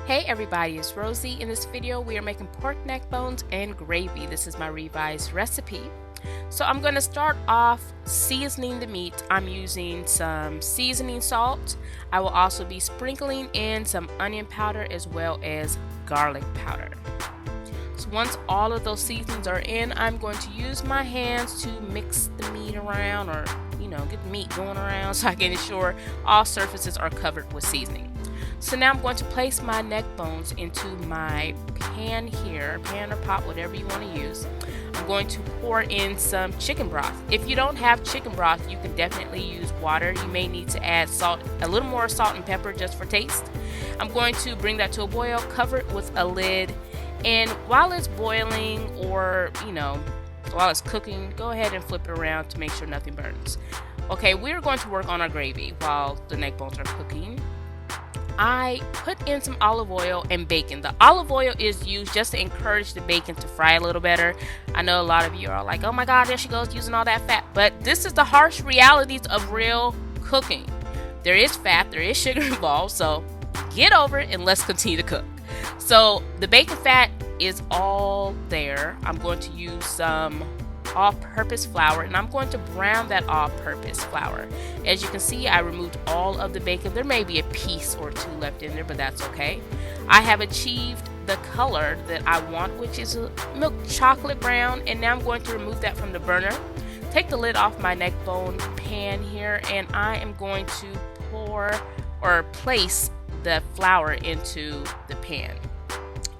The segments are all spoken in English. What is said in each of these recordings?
Hey everybody, it's Rosie. In this video, we are making pork neck bones and gravy. This is my revised recipe. So I'm going to start off seasoning the meat. I'm using some seasoning salt. I will also be sprinkling in some onion powder as well as garlic powder. So once all of those seasonings are in, I'm going to use my hands to mix the meat around, or get the meat going around so I can ensure all surfaces are covered with seasoning. So now I'm going to place my neck bones into my pan here, pan or pot, whatever you want to use. I'm going to pour in some chicken broth. If you don't have chicken broth, you can definitely use water. You may need to add salt, a little more salt and pepper just for taste. I'm going to bring that to a boil, cover it with a lid, and while it's boiling, or while it's cooking, go ahead and flip it around to make sure nothing burns. Okay, we're going to work on our gravy while the neck bones are cooking. I put in some olive oil and bacon. The olive oil is used just to encourage the bacon to fry a little better. I know a lot of you are like, oh my god, there she goes using all that fat. But this is the harsh realities of real cooking. There is fat, there is sugar involved, so get over it and let's continue to cook. So the bacon fat is all there. I'm going to use some all-purpose flour, and I'm going to brown that all-purpose flour. As you can see, I removed all of the bacon. There may be a piece or two left in there, but that's okay. I have achieved the color that I want, which is a milk chocolate brown, and now I'm going to remove that from the burner. Take the lid off my neck bone pan here, and I am going to pour or place the flour into the pan,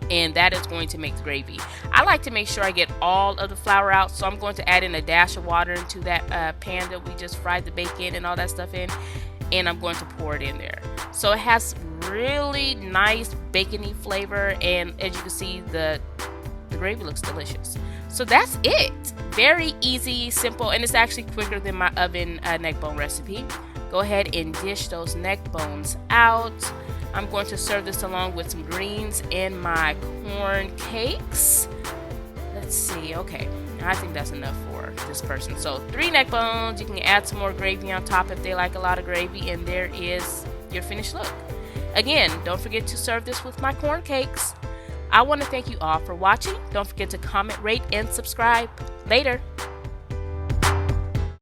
and that is going to make the gravy. I like to make sure I get all of the flour out, so I'm going to add in a dash of water into that pan that we just fried the bacon and all that stuff in, and I'm going to pour it in there. So it has really nice bacony flavor, and as you can see, the gravy looks delicious. So that's it. Very easy, simple, and it's actually quicker than my oven neck bone recipe. Go ahead and dish those neck bones out. I'm going to serve this along with some greens and my corn cakes. Let's see, okay, I think that's enough for this person. So 3 neck bones. You can add some more gravy on top if they like a lot of gravy, and there is your finished look. Again, don't forget to serve this with my corn cakes. I want to thank you all for watching. Don't forget to comment, rate, and subscribe. Later.